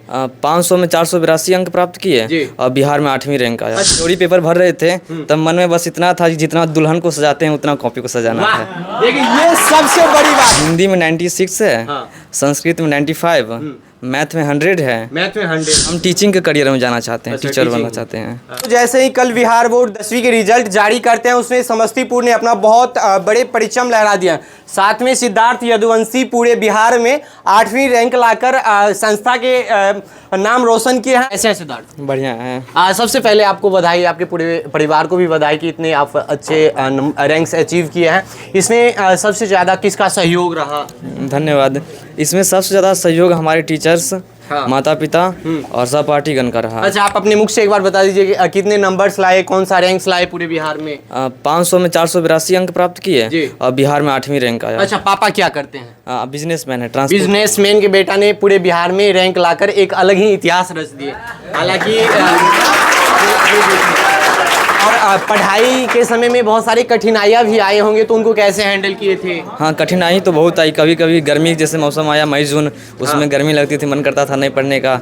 500 में 482 अंक प्राप्त किए और बिहार में 8वीं रैंक आया। थ्योरी पेपर भर रहे थे तब मन में बस इतना था कि जितना दुल्हन को सजाते हैं उतना कॉपी को सजाना है। देखिए ये सबसे बड़ी बात। हिंदी में 96 है, संस्कृत में 95, मैथ में 100 है। मैथ में 100। हम टीचिंग के करियर में जाना चाहते हैं, टीचर बनना चाहते हैं। तो जैसे ही कल बिहार बोर्ड 10वीं के रिजल्ट जारी करते हैं, उसमें समस्तीपुर ने अपना बहुत बड़े परिचम लहरा दिया। साथ में सिद्धार्थ यदुवंशी पूरे बिहार में 8वीं रैंक लाकर संस्था के नाम रोशन किए हैं। ऐसे हैं सिद्धार्थ? बढ़िया है। सबसे पहले आपको बधाई, आपके पूरे परिवार को भी बधाई कि इतने आप अच्छे रैंक्स अचीव किए हैं। इसमें सबसे ज़्यादा किसका सहयोग रहा? धन्यवाद। इसमें सबसे ज़्यादा सहयोग हमारे टीचर्स, माता पिता और सहपाठीगण का रहा। अच्छा, आप अपने मुख से एक बार बता दीजिए कि कितने नंबर्स लाए, कौन सा रैंक्स लाए पूरे बिहार में? 500 में 482 अंक प्राप्त किए और बिहार में 8वीं रैंक आया। अच्छा, पापा क्या करते हैं? बिजनेसमैन है। बिजनेसमैन के बेटा ने पूरे बिहार में रैंक लाकर एक अलग ही इतिहास रच दिए। हालांकि और पढ़ाई के समय में बहुत सारी कठिनाइयाँ भी आए होंगे, तो उनको कैसे हैंडल किए थे? हाँ, कठिनाई तो बहुत आई। कभी कभी गर्मी जैसे मौसम आया मई जून, उसमें गर्मी लगती थी, मन करता था नहीं पढ़ने का।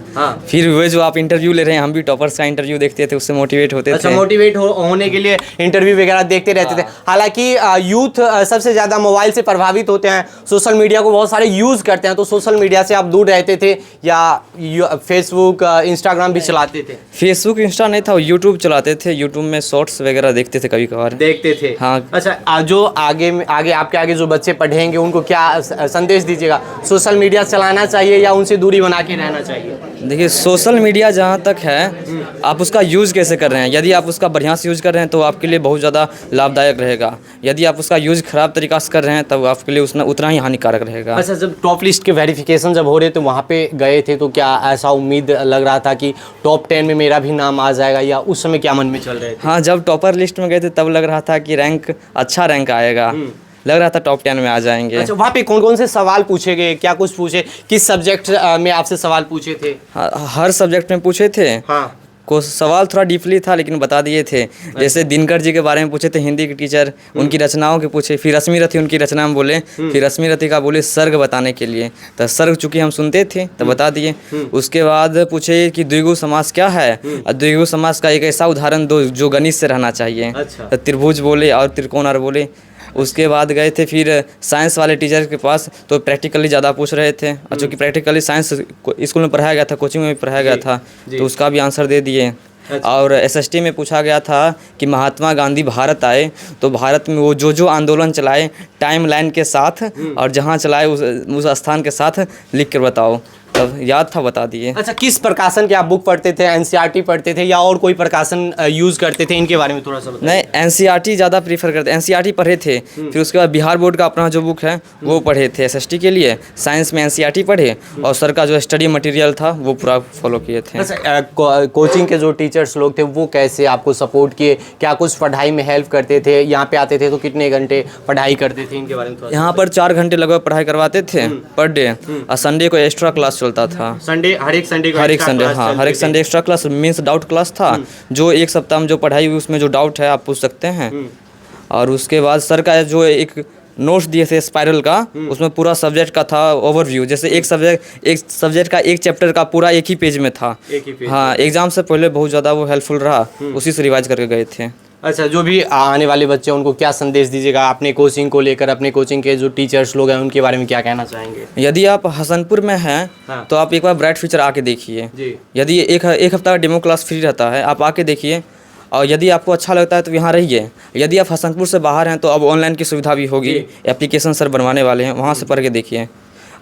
फिर वे जो आप इंटरव्यू ले रहे हैं, हम भी टॉपर्स का इंटरव्यू देखते थे, उससे मोटिवेट होते थे। अच्छा, मोटिवेट होने के लिए इंटरव्यू वगैरह देखते रहते थे। हालांकि यूथ सबसे ज़्यादा मोबाइल से प्रभावित होते हैं, सोशल मीडिया को बहुत सारे यूज़ करते हैं, तो सोशल मीडिया से आप दूर रहते थे या फेसबुक इंस्टाग्राम भी चलाते थे? फेसबुक इंस्टा नहीं था, यूट्यूब चलाते थे। यूट्यूब में शॉर्ट्स वगैरह देखते थे, कभी कभार देखते थे। हाँ। अच्छा, जो आगे आपके आगे जो बच्चे पढ़ेंगे उनको क्या संदेश दीजिएगा? सोशल मीडिया चलाना चाहिए या उनसे दूरी बना के रहना चाहिए? देखिए, सोशल मीडिया जहाँ तक है, आप उसका यूज़ कैसे कर रहे हैं। यदि आप उसका बढ़िया से यूज़ कर रहे हैं तो आपके लिए बहुत ज़्यादा लाभदायक रहेगा। यदि आप उसका यूज़ खराब तरीका से कर रहे हैं तब आपके लिए उतना ही हानिकारक रहेगा। अच्छा, जब टॉप लिस्ट के वेरिफिकेशन जब हो रहे थे, वहाँ पे गए थे, तो क्या ऐसा उम्मीद लग रहा था कि टॉप 10 में मेरा भी नाम आ जाएगा, या उस समय क्या मन में चल रहे थे? हाँ, जब टॉपर लिस्ट में गए थे तब लग रहा था कि अच्छा रैंक आएगा, लग रहा था टॉप 10 में आ जाएंगे। अच्छा, वहाँ पे कौन कौन से सवाल पूछे गए, क्या कुछ पूछे, किस सब्जेक्ट में आपसे सवाल पूछे थे? हर सब्जेक्ट में पूछे थे। हाँ, को सवाल थोड़ा डीपली था लेकिन बता दिए थे। जैसे दिनकर जी के बारे में पूछे थे, हिंदी के टीचर, उनकी रचनाओं के पूछे। फिर रश्मि रथी उनकी रचना में बोले, फिर रश्मि रथी का बोले सर्ग बताने के लिए, तो सर्ग चूँकि हम सुनते थे तो बता दिए। उसके बाद पूछे कि द्विगु समास क्या है, और द्विगु समास का एक ऐसा उदाहरण दो जो गणित से रहना चाहिए। तो त्रिभुज बोले और त्रिकोण और बोले। उसके बाद गए थे फिर साइंस वाले टीचर के पास, तो प्रैक्टिकली ज़्यादा पूछ रहे थे, और चूँकि प्रैक्टिकली साइंस स्कूल में पढ़ाया गया था, कोचिंग में भी पढ़ाया गया था, तो उसका भी आंसर दे दिए। और एसएसटी में पूछा गया था कि महात्मा गांधी भारत आए तो भारत में वो जो आंदोलन चलाए टाइम लाइन के साथ, और जहाँ चलाए उस स्थान के साथ लिख कर बताओ। तब याद था, बता दिए। अच्छा, किस प्रकाशन के आप बुक पढ़ते थे? एनसीईआरटी पढ़ते थे या और कोई प्रकाशन यूज़ करते थे? इनके बारे में थोड़ा सा बताइए। नहीं, एनसीईआरटी ज़्यादा प्रीफर करते। एनसीईआरटी पढ़े थे, फिर उसके बाद बिहार बोर्ड का अपना जो बुक है वो पढ़े थे एसएसटी के लिए। साइंस में एनसीईआरटी पढ़े और सर का जो स्टडी मटेरियल था वो पूरा फॉलो किए थे। अच्छा, कोचिंग के जो टीचर्स लोग थे वो कैसे आपको सपोर्ट किए? क्या कुछ पढ़ाई में हेल्प करते थे? यहाँ पे आते थे तो कितने घंटे पढ़ाई करते थे? इनके बारे में यहाँ पर 4 घंटे लगभग पढ़ाई करवाते थे पर डे, और संडे को एक्स्ट्रा क्लास चलता था। हर एक संडे हर एक Sunday extra class means doubt class था, जो एक सप्ताह में जो पढ़ाई हुई उसमें जो डाउट है आप पूछ सकते हैं। और उसके बाद सर का जो एक नोट्स दिए थे स्पाइरल का, उसमें पूरा सब्जेक्ट का था ओवरव्यू। जैसे एक सब्जेक्ट का एक चैप्टर का पूरा एक ही पेज में था। हाँ, एग्जाम से पहले बहुत ज़्यादा वो हेल्पफुल रहा, उसी से रिवाइज करके गए थे। अच्छा, जो भी आने वाले बच्चे हैं उनको क्या संदेश दीजिएगा अपने कोचिंग को लेकर? अपने कोचिंग के जो टीचर्स लोग हैं उनके बारे में क्या कहना चाहेंगे? यदि आप हसनपुर में हैं तो आप एक बार ब्राइट फ्यूचर आके देखिए। यदि एक हफ्ता का डेमो क्लास फ्री रहता है, आप आके देखिए, और यदि आपको अच्छा लगता है तो यहाँ रहिए। यदि आप हसनपुर से बाहर हैं तो अब ऑनलाइन की सुविधा भी होगी, एप्लीकेशन सर बनवाने वाले हैं, वहाँ से पढ़ के देखिए।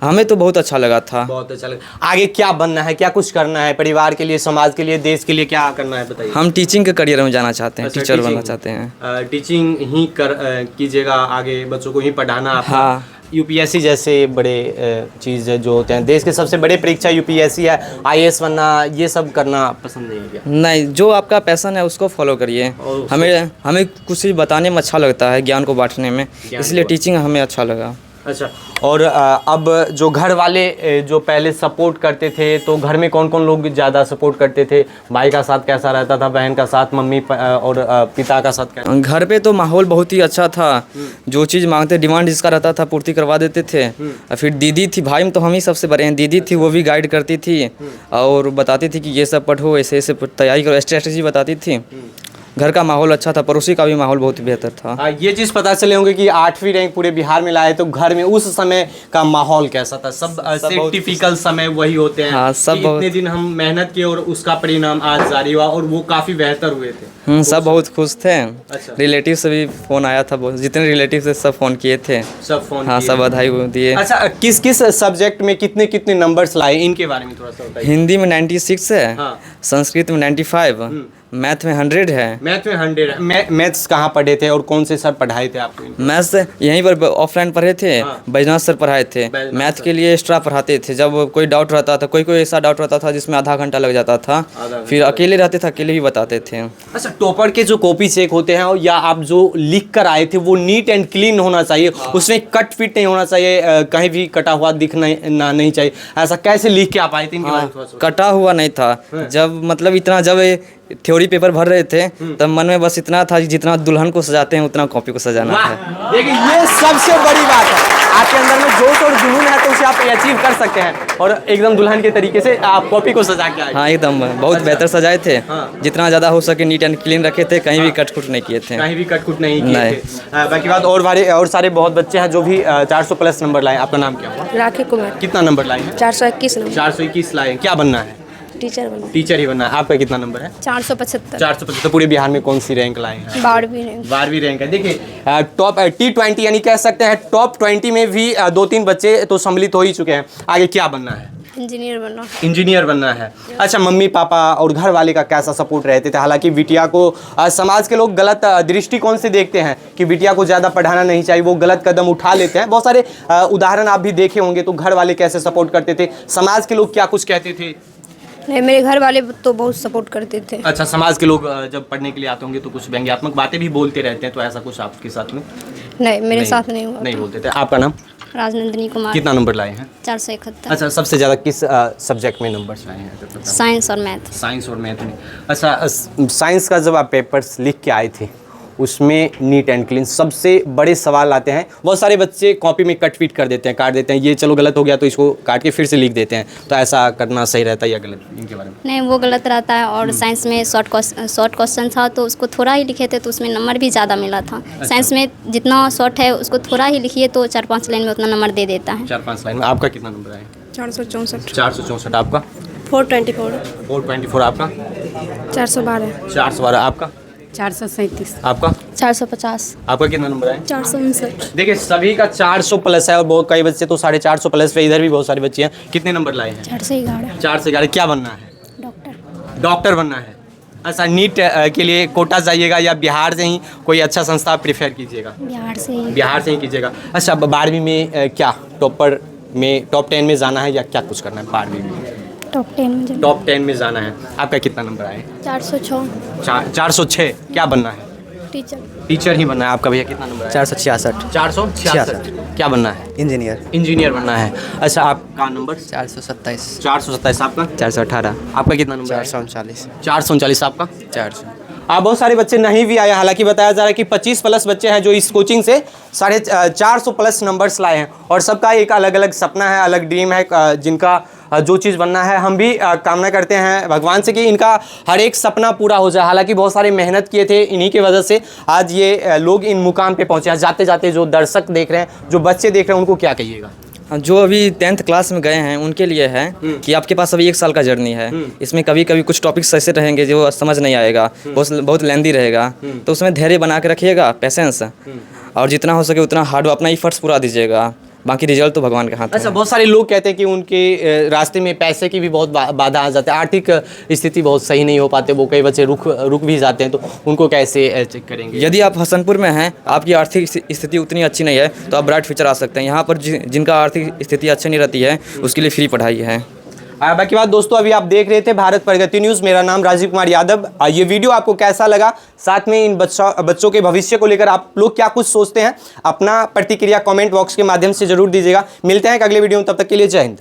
हमें तो बहुत अच्छा लगा था। बहुत अच्छा लगा। आगे क्या बनना है, क्या कुछ करना है परिवार के लिए, समाज के लिए, देश के लिए, क्या करना है बताइए? हम टीचिंग के करियर में जाना चाहते हैं। अच्छा, टीचर बनना चाहते हैं। टीचिंग ही कीजिएगा, आगे बच्चों को ही पढ़ाना। हाँ, यूपीएससी जैसे बड़े चीज़ जो होते हैं, देश के सबसे बड़े परीक्षा यूपीएससी है, आईएएस बनना, ये सब करना पसंद नहीं है क्या? नहीं, जो आपका पैशन है उसको फॉलो करिए। हमें कुछ बताने में अच्छा लगता है, ज्ञान को बांटने में, इसलिए टीचिंग हमें अच्छा लगा। अच्छा, और अब जो घर वाले जो पहले सपोर्ट करते थे, तो घर में कौन कौन लोग ज़्यादा सपोर्ट करते थे? भाई का साथ कैसा रहता था, बहन का साथ, मम्मी और पिता का साथ कैसा? घर पे तो माहौल बहुत ही अच्छा था। जो चीज़ मांगते डिमांड जिसका रहता था पूर्ति करवा देते थे। और फिर दीदी थी, भाई में तो हम ही सबसे बड़े हैं, दीदी थी वो भी गाइड करती थी और बताती थी कि ये सब पढ़ो, ऐसे ऐसे तैयारी करो, स्ट्रेटजी बताती थी। घर का माहौल अच्छा था, पड़ोसी का भी माहौल बहुत बेहतर था। ये चीज़ पता चले होंगे कि 8वीं रैंक पूरे बिहार में लाए, तो घर में उस समय का माहौल कैसा था? सब से टिपिकल समय वही होते हैं। हाँ, सब कि इतने दिन हम मेहनत किए और उसका परिणाम आज जारी हुआ और वो काफ़ी बेहतर हुए थे। सब बहुत खुश थे। अच्छा। रिलेटिव से भी फ़ोन आया था, जितने रिलेटिव थे सब फ़ोन किए थे। सब फोन हाँ, किए। सब बधाई दिए। अच्छा, किस किस सब्जेक्ट में कितने कितने नंबर्स लाए, इनके बारे में थोड़ा सा बताइए। हिंदी में 96 है। हाँ। संस्कृत में 95, मैथ में 100 है। मैथ में 100 है। मैथ्स कहाँ पढ़े थे और कौन से सर पढ़ाए थे आपको? मैथ्स यहीं पर ऑफलाइन पढ़े थे। हाँ। बैजनाथ सर पढ़ाए थे। Baijnath math sir. के लिए एक्स्ट्रा पढ़ाते थे। जब कोई डाउट रहता था, कोई ऐसा डाउट रहता था जिसमें आधा घंटा लग जाता था, फिर अकेले रहते थे, अकेले ही बताते थे। अच्छा, टॉपर के जो कॉपी चेक होते हैं या आप जो लिख कर आए थे वो नीट एंड क्लीन होना चाहिए। उसमें कट फिट नहीं होना चाहिए, कहीं भी कटा हुआ दिखना नहीं चाहिए। ऐसा कैसे लिख के आप आए थे, इनके बारे में थोड़ा सा? कटा हुआ नहीं था। जब मतलब इतना जब थ्योरी पेपर भर रहे थे तब मन में बस इतना था कि जितना दुल्हन को सजाते हैं उतना कॉपी को सजाना है। वाह, देखिए ये सबसे बड़ी बात है। आपके अंदर में जोश और जुनून है तो उसे आप अचीव कर सकते हैं और एकदम दुल्हन के तरीके से आप कॉपी को सजा के आए। हाँ, एकदम बहुत बेहतर सजाए थे। हाँ। जितना ज़्यादा हो सके नीट एंड क्लीन रखे थे, कहीं भी कट-कुट नहीं किए थे। कहीं भी कटकुट नहीं किए नहीं। थे। बाकी बात और सारे बहुत बच्चे हैं जो भी 400 प्लस नंबर लाए। आपका नाम क्या हुआ? राखी कुमार। कितना नंबर लाए हैं? 421 नंबर। 421 लाए हैं। क्या बनना है? टीचर बना। टीचर ही बनना है। आपका कितना नंबर है? 475। 475। पूरे बिहार में कौन सी रैंक लाए हैं? 12वीं रैंक। 12वीं रैंक है। देखिए टॉप T20 यानी कह सकते हैं टॉप 20 में भी 2-3 बच्चे तो सम्मिलित हो ही चुके हैं। आगे क्या बनना है? इंजीनियर बनना। इंजीनियर बनना है। अच्छा, मम्मी पापा और घर वाले का कैसा सपोर्ट रहते थे? हालांकि बिटिया को समाज के लोग गलत दृष्टिकोण से देखते हैं कि बिटिया को ज़्यादा पढ़ाना नहीं चाहिए, वो गलत कदम उठा लेते हैं। बहुत सारे उदाहरण आप भी देखे होंगे। तो घर वाले कैसे सपोर्ट करते थे? समाज के लोग क्या कुछ कहते थे? नहीं, मेरे घर वाले तो बहुत सपोर्ट करते थे। अच्छा, समाज के लोग जब पढ़ने के लिए आते होंगे तो कुछ व्यंग्यात्मक बातें भी बोलते रहते हैं, तो ऐसा कुछ आपके साथ में? नहीं, मेरे साथ नहीं हुआ। नहीं बोलते थे। आपका नाम? राजनंदिनी कुमार। कितना नंबर लाए हैं? 471। अच्छा, सबसे ज़्यादा किस सब्जेक्ट में नंबर्स लाए हैं? साइंस और मैथ। साइंस और मैथ में। अच्छा, साइंस का जब आप पेपर्स लिख के आए थे उसमें नीट एंड क्लीन सबसे बड़े सवाल आते हैं। बहुत सारे बच्चे कॉपी में कट फिट कर देते हैं, काट देते हैं, ये चलो गलत हो गया तो इसको काट के फिर से लिख देते हैं। तो ऐसा करना सही रहता है या गलत, इनके बारे में? नहीं, वो गलत रहता है। और साइंस में शॉर्ट क्वेश्चन था तो उसको थोड़ा ही लिखे थे तो उसमें नंबर भी ज़्यादा मिला था। साइंस में जितना शॉर्ट है उसको थोड़ा ही लिखिए तो 4-5 लाइन में उतना नंबर दे देता है। 4-5 लाइन में। आपका कितना नंबर है? 464। 464। आपका? 424। 424। आपका? 412। 412। आपका? 437। आपका? 450। आपका कितना नंबर है? 459। देखिए सभी का 400 प्लस है और बहुत कई बच्चे तो 450 प्लस पे, इधर भी बहुत सारे बच्चे हैं। कितने नंबर लाए हैं? 411। 4 से 11। क्या बनना है? डॉक्टर। डॉक्टर बनना है। अच्छा, नीट के लिए कोटा जाइएगा या बिहार से ही कोई अच्छा संस्था प्रेफर कीजिएगा? बिहार से ही। बिहार से ही कीजिएगा। अच्छा, 12वीं में क्या टॉपर में टॉप 10 में जाना है या क्या कुछ करना है? 12वीं में टॉप 10 में। टॉप 10 में जाना है। आपका कितना नंबर आए? 406। 406। क्या बनना है? टीचर। टीचर ही बनना है। आपका भैया कितना नंबर है? 466। 466। क्या बनना है? इंजीनियर। इंजीनियर बनना है। अच्छा, आपका नंबर? 427। 427। आपका? 418। आपका कितना नंबर? 439। 439। आपका? 400। बहुत सारे बच्चे नहीं भी आए। हालांकि बताया जा रहा है कि 25 प्लस बच्चे हैं जो इस कोचिंग से 450 प्लस नंबर्स लाए हैं और सबका एक अलग अलग सपना है, अलग ड्रीम है, जिनका जो चीज़ बनना है। हम भी कामना करते हैं भगवान से कि इनका हर एक सपना पूरा हो जाए। हालांकि बहुत सारे मेहनत किए थे, इन्हीं की वजह से आज ये लोग इन मुकाम पे पहुंचे हैं। जाते जाते जो दर्शक देख रहे हैं, जो बच्चे देख रहे हैं, उनको क्या कहिएगा? जो अभी 10th क्लास में गए हैं उनके लिए है कि आपके पास अभी 1 साल का जर्नी है। इसमें कभी कभी कुछ टॉपिक्स ऐसे रहेंगे जो समझ नहीं आएगा, बहुत लेंदी रहेगा, तो उसमें धैर्य बना के रखिएगा, पेशेंस, और जितना हो सके उतना हार्ड अपना एफर्ट्स पूरा दीजिएगा। बाकी रिजल्ट तो भगवान के हाथ में अच्छा, है। बहुत सारे लोग कहते हैं कि उनके रास्ते में पैसे की भी बहुत बाधा आ जाती है, आर्थिक स्थिति बहुत सही नहीं हो पाते, वो कई बच्चे रुक भी जाते हैं, तो उनको कैसे चेक करेंगे? यदि आप हसनपुर में हैं, आपकी आर्थिक स्थिति उतनी अच्छी नहीं है तो आप ब्राइट फ्यूचर आ सकते हैं। यहाँ पर जिनका आर्थिक स्थिति अच्छी नहीं रहती है उसके लिए फ्री पढ़ाई है। बाकी बात दोस्तों, अभी आप देख रहे थे भारत प्रगति न्यूज़। मेरा नाम राजीव कुमार यादव। ये वीडियो आपको कैसा लगा, साथ में इन बच्चों के भविष्य को लेकर आप लोग क्या कुछ सोचते हैं, अपना प्रतिक्रिया कमेंट बॉक्स के माध्यम से जरूर दीजिएगा। मिलते हैं एक अगले वीडियो में, तब तक के लिए जय हिंद।